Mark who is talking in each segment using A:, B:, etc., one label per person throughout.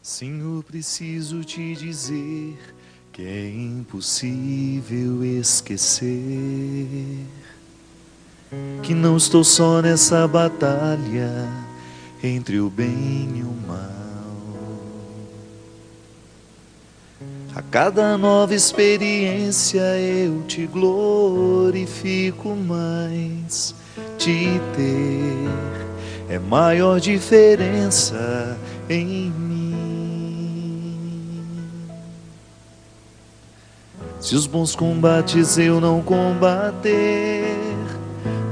A: Senhor, preciso te dizer que é impossível esquecer que não estou só nessa batalha entre o bem e o mal. A cada nova experiência eu te glorifico mais. Te ter é maior diferença em mim. Se os bons combates eu não combater,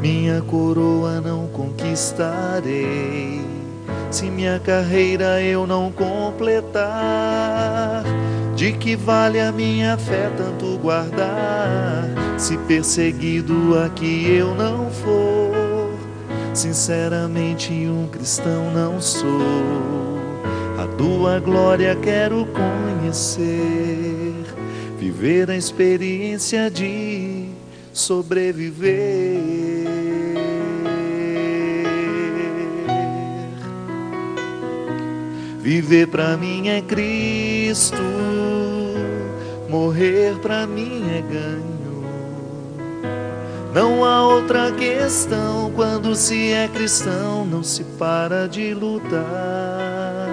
A: minha coroa não conquistarei. Se minha carreira eu não completar, de que vale a minha fé tanto guardar? Se perseguido aqui eu não for, sinceramente um cristão não sou. A tua glória quero conhecer, viver a experiência de sobreviver. Viver pra mim é Cristo, morrer pra mim é ganho. Não há outra questão, quando se é cristão não se para de lutar.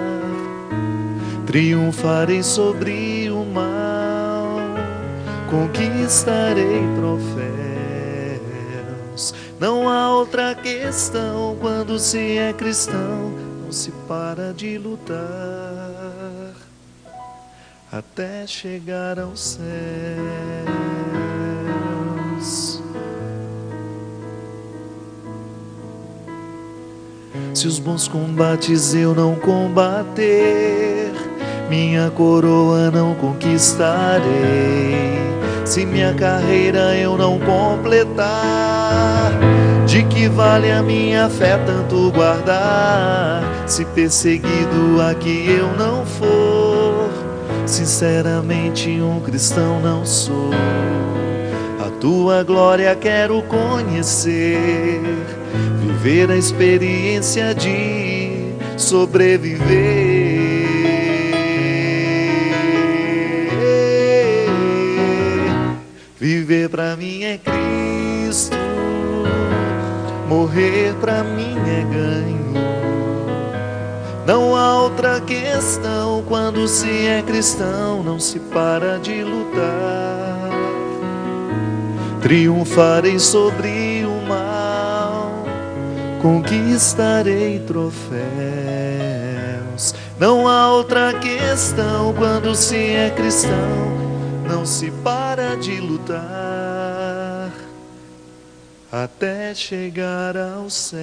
A: Triunfarei sobre o mal, conquistarei troféus. Não há outra questão, quando se é cristão não se para de lutar, até chegar aos céus. Se os bons combates eu não combater, minha coroa não conquistarei. Se minha carreira eu não completar, de que vale a minha fé tanto guardar? Se perseguido aqui eu não for, sinceramente um cristão não sou. A tua glória quero conhecer, viver a experiência de sobreviver. Viver pra mim é Cristo, morrer pra mim é ganho. Não há outra questão, quando se é cristão não se para de lutar. Triunfarei sobre o mal, conquistarei troféus. Não há outra questão, quando se é cristão não se para de lutar, até chegar aos céus.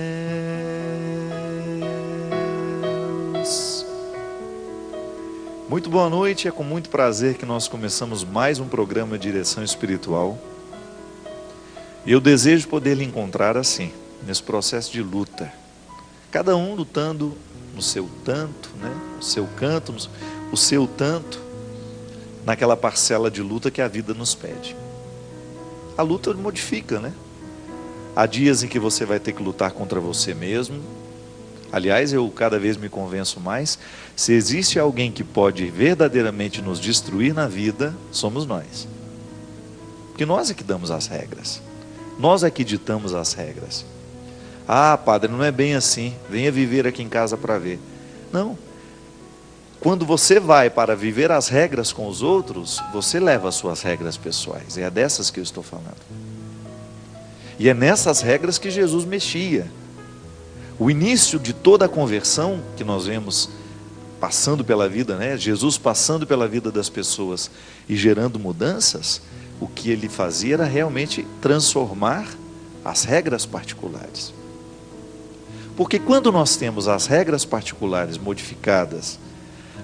A: Muito boa noite, é com muito prazer que nós começamos mais um programa de Direção Espiritual. E eu desejo poder lhe encontrar assim, nesse processo de luta, cada um lutando no seu tanto, né? No seu canto, o seu tanto, naquela parcela de luta que a vida nos pede. A luta modifica, né? Há dias em que você vai ter que lutar contra você mesmo. Aliás, eu cada vez me convenço mais, se existe alguém que pode verdadeiramente nos destruir na vida, somos nós. Porque nós é que damos as regras. Nós é que ditamos as regras. Ah, padre, não é bem assim. Venha viver aqui em casa para ver. Não. Quando você vai para viver as regras com os outros, você leva as suas regras pessoais. É dessas que eu estou falando. E é nessas regras que Jesus mexia. O início de toda a conversão que nós vemos passando pela vida, né? Jesus passando pela vida das pessoas e gerando mudanças, o que ele fazia era realmente transformar as regras particulares. Porque quando nós temos as regras particulares modificadas,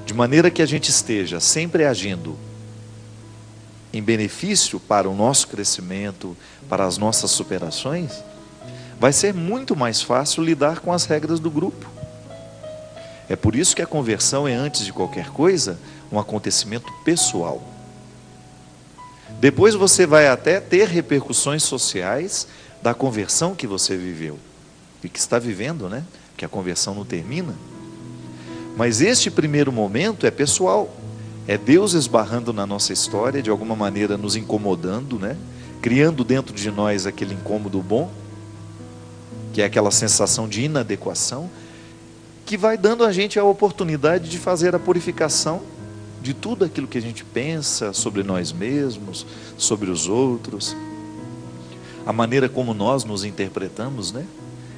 A: de maneira que a gente esteja sempre agindo em benefício para o nosso crescimento, para as nossas superações, vai ser muito mais fácil lidar com as regras do grupo. É por isso que a conversão é, antes de qualquer coisa, um acontecimento pessoal. Depois você vai até ter repercussões sociais da conversão que você viveu e que está vivendo, né? Que a conversão não termina. Mas este primeiro momento é pessoal. É Deus esbarrando na nossa história, de alguma maneira nos incomodando, né? Criando dentro de nós aquele incômodo bom, que é aquela sensação de inadequação, que vai dando a gente a oportunidade de fazer a purificação de tudo aquilo que a gente pensa sobre nós mesmos, sobre os outros, a maneira como nós nos interpretamos, né?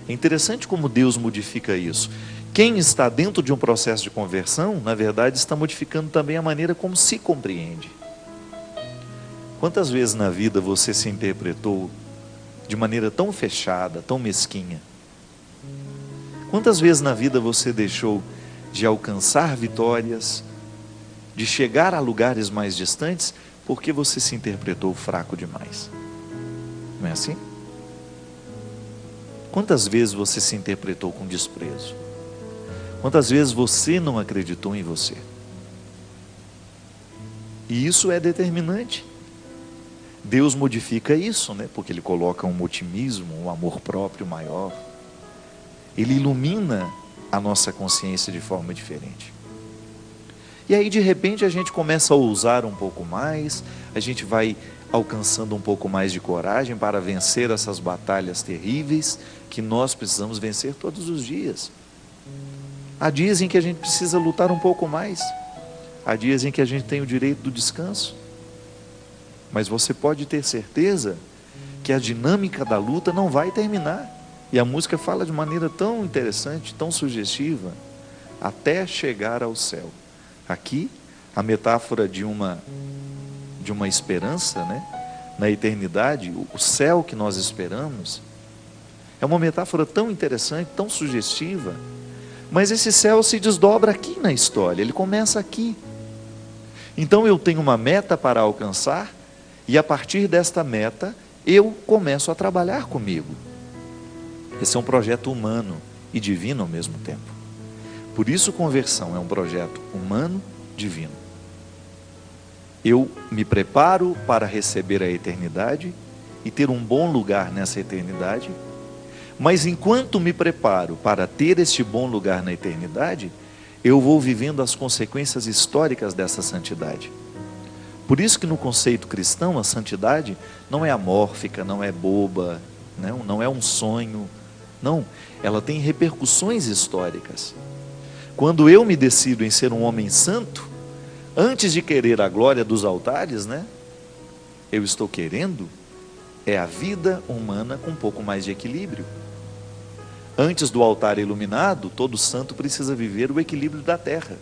A: É interessante como Deus modifica isso. Quem está dentro de um processo de conversão, na verdade, está modificando também a maneira como se compreende. Quantas vezes na vida você se interpretou de maneira tão fechada, tão mesquinha? Quantas vezes na vida você deixou de alcançar vitórias, de chegar a lugares mais distantes, porque você se interpretou fraco demais? Não é assim? Quantas vezes você se interpretou com desprezo? Quantas vezes você não acreditou em você? E isso é determinante. Deus modifica isso, né? Porque Ele coloca um otimismo, um amor próprio maior. Ele ilumina a nossa consciência de forma diferente. E aí de repente a gente começa a ousar um pouco mais, a gente vai alcançando um pouco mais de coragem para vencer essas batalhas terríveis que nós precisamos vencer todos os dias. Há dias em que a gente precisa lutar um pouco mais, há dias em que a gente tem o direito do descanso, mas você pode ter certeza que a dinâmica da luta não vai terminar. E a música fala de maneira tão interessante, tão sugestiva, até chegar ao céu. Aqui, a metáfora de uma esperança, né? Na eternidade, o céu que nós esperamos, é uma metáfora tão interessante, tão sugestiva, mas esse céu se desdobra aqui na história, ele começa aqui. Então eu tenho uma meta para alcançar, e a partir desta meta, eu começo a trabalhar comigo. Esse é um projeto humano e divino ao mesmo tempo. Por isso conversão é um projeto humano, divino. Eu me preparo para receber a eternidade e ter um bom lugar nessa eternidade, mas enquanto me preparo para ter este bom lugar na eternidade, eu vou vivendo as consequências históricas dessa santidade. Por isso que no conceito cristão, a santidade não é amórfica, não é boba, não é um sonho, não, ela tem repercussões históricas. Quando eu me decido em ser um homem santo, antes de querer a glória dos altares, eu estou querendo a vida humana com um pouco mais de equilíbrio. Antes do altar iluminado, todo santo precisa viver o equilíbrio da terra,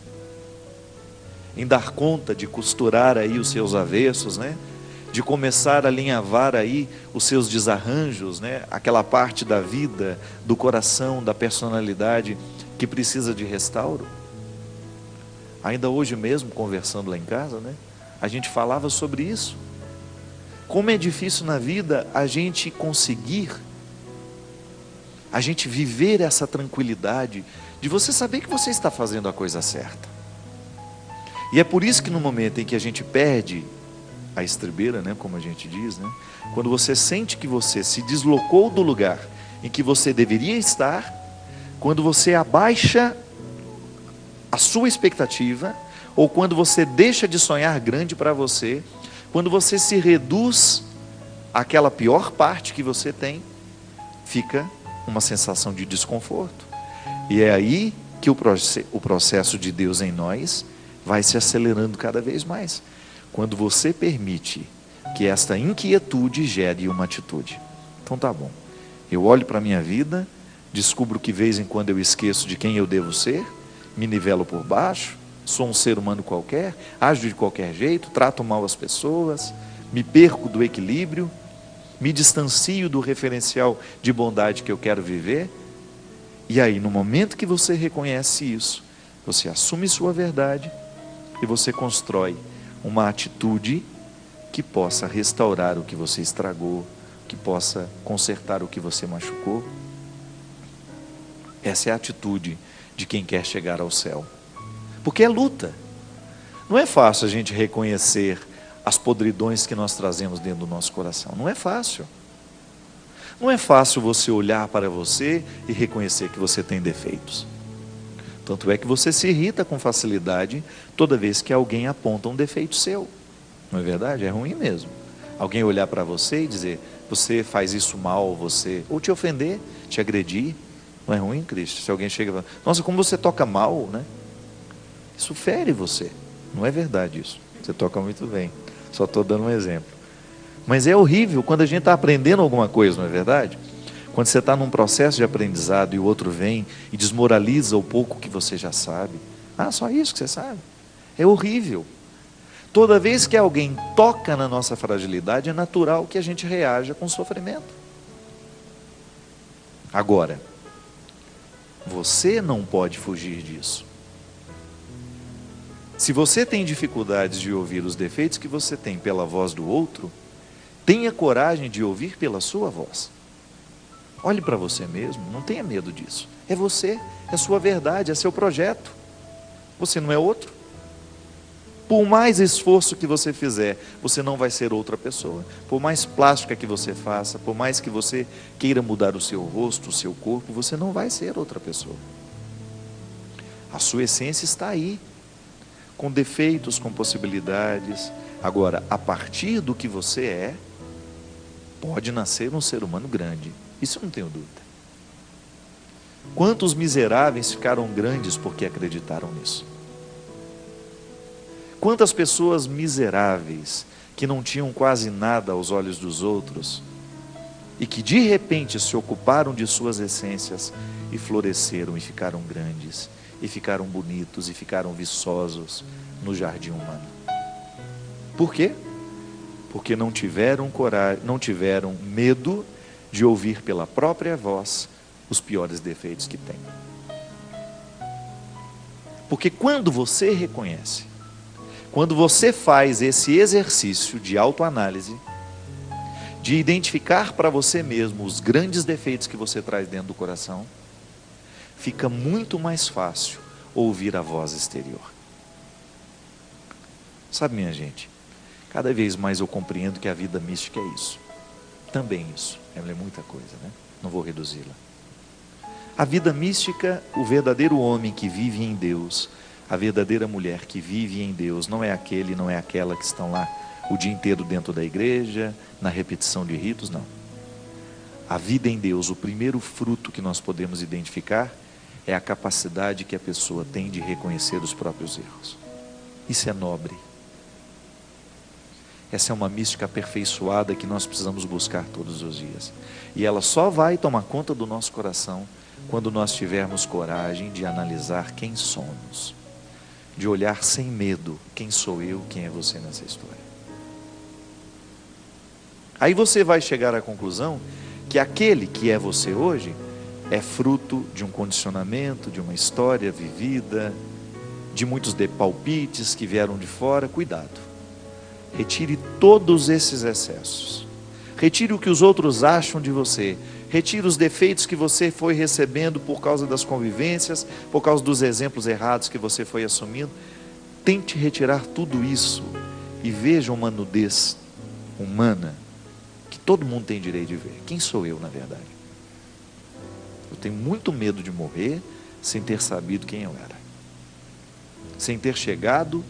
A: em dar conta de costurar aí os seus avessos, de começar a alinhavar aí os seus desarranjos, aquela parte da vida, do coração, da personalidade que precisa de restauro. Ainda hoje mesmo, conversando lá em casa, a gente falava sobre isso. Como é difícil na vida a gente conseguir, a gente viver essa tranquilidade de você saber que você está fazendo a coisa certa. E é por isso que no momento em que a gente perde a estribeira, como a gente diz, quando você sente que você se deslocou do lugar em que você deveria estar, quando você abaixa a sua expectativa, ou quando você deixa de sonhar grande para você, quando você se reduz àquela pior parte que você tem, fica uma sensação de desconforto. E é aí que o processo de Deus em nós vai se acelerando cada vez mais. Quando você permite que esta inquietude gere uma atitude. Então tá bom, eu olho para a minha vida, descubro que de vez em quando eu esqueço de quem eu devo ser, me nivelo por baixo, sou um ser humano qualquer, ajo de qualquer jeito, trato mal as pessoas, me perco do equilíbrio, me distancio do referencial de bondade que eu quero viver. E aí, no momento que você reconhece isso, você assume sua verdade e você constrói uma atitude que possa restaurar o que você estragou, que possa consertar o que você machucou. Essa é a atitude de quem quer chegar ao céu. Porque é luta. Não é fácil a gente reconhecer as podridões que nós trazemos dentro do nosso coração. Não é fácil. Não é fácil você olhar para você e reconhecer que você tem defeitos. Tanto é que você se irrita com facilidade toda vez que alguém aponta um defeito seu. Não é verdade? É ruim mesmo. Alguém olhar para você e dizer, você faz isso mal, ou te ofender, te agredir. Não é ruim, Cristo? Se alguém chega e fala, nossa, como você toca mal, né? Isso fere você. Não é verdade isso. Você toca muito bem. Só estou dando um exemplo. Mas é horrível quando a gente está aprendendo alguma coisa, não é verdade? Quando você está num processo de aprendizado e o outro vem e desmoraliza o pouco que você já sabe. Ah, só isso que você sabe? É horrível. Toda vez que alguém toca na nossa fragilidade, é natural que a gente reaja com sofrimento. Agora, você não pode fugir disso. Se você tem dificuldades de ouvir os defeitos que você tem pela voz do outro, tenha coragem de ouvir pela sua voz. Olhe para você mesmo, não tenha medo disso. É você, é sua verdade, é seu projeto. Você não é outro. Por mais esforço que você fizer, você não vai ser outra pessoa. Por mais plástica que você faça, por mais que você queira mudar o seu rosto, o seu corpo, você não vai ser outra pessoa. A sua essência está aí, com defeitos, com possibilidades. Agora, a partir do que você é, pode nascer um ser humano grande. Isso eu não tenho dúvida. Quantos miseráveis ficaram grandes porque acreditaram nisso? Quantas pessoas miseráveis, que não tinham quase nada aos olhos dos outros, e que de repente se ocuparam de suas essências e floresceram e ficaram grandes, e ficaram bonitos, e ficaram viçosos no jardim humano. Por quê? Porque não tiveram coragem, não tiveram medo de ouvir pela própria voz os piores defeitos que têm. Porque quando você reconhece, quando você faz esse exercício de autoanálise, de identificar para você mesmo os grandes defeitos que você traz dentro do coração, fica muito mais fácil ouvir a voz exterior. Sabe, minha gente, cada vez mais eu compreendo que a vida mística é isso. Também isso. Ela é muita coisa, né? Não vou reduzi-la. A vida mística, o verdadeiro homem que vive em Deus, a verdadeira mulher que vive em Deus, não é aquele, não é aquela que estão lá o dia inteiro dentro da igreja, na repetição de ritos, não. A vida em Deus, o primeiro fruto que nós podemos identificar é a capacidade que a pessoa tem de reconhecer os próprios erros. Isso é nobre. Essa é uma mística aperfeiçoada que nós precisamos buscar todos os dias. E ela só vai tomar conta do nosso coração quando nós tivermos coragem de analisar quem somos. De olhar sem medo, quem sou eu, quem é você nessa história. Aí você vai chegar à conclusão que aquele que é você hoje é fruto de um condicionamento, de uma história vivida, de muitos palpites que vieram de fora. Cuidado, retire todos esses excessos, retire o que os outros acham de você, retire os defeitos que você foi recebendo por causa das convivências, por causa dos exemplos errados que você foi assumindo. Tente retirar tudo isso e veja uma nudez humana que todo mundo tem direito de ver. Quem sou eu, na verdade? Eu tenho muito medo de morrer sem ter sabido quem eu era, sem ter chegado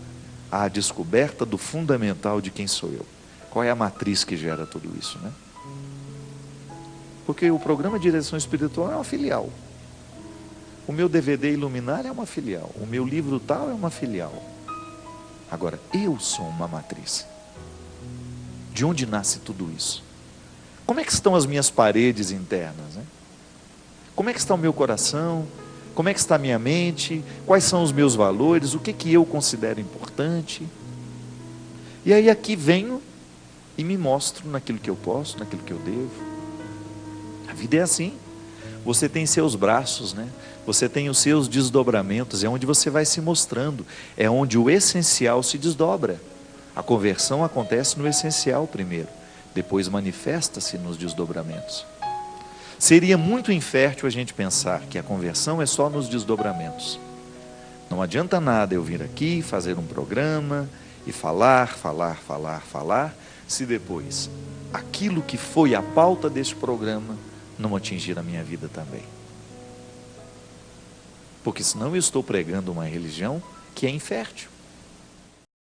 A: à descoberta do fundamental de quem sou eu. Qual é a matriz que gera tudo isso, né? Porque o programa de direção espiritual é uma filial. O meu DVD Iluminar é uma filial. O meu livro tal é uma filial. Agora, eu sou uma matriz. De onde nasce tudo isso? Como é que estão as minhas paredes internas, né? Como é que está o meu coração? Como é que está a minha mente? Quais são os meus valores? O que eu considero importante? E aí aqui venho e me mostro naquilo que eu posso, naquilo que eu devo. A vida é assim. Você tem seus braços, né? Você tem os seus desdobramentos, é onde você vai se mostrando, é onde o essencial se desdobra. A conversão acontece no essencial primeiro, depois manifesta-se nos desdobramentos. Seria muito infértil a gente pensar que a conversão é só nos desdobramentos. Não adianta nada eu vir aqui, fazer um programa e falar, se depois aquilo que foi a pauta deste programa não atingir a minha vida também. porque senão eu estou pregando uma religião que é infértil.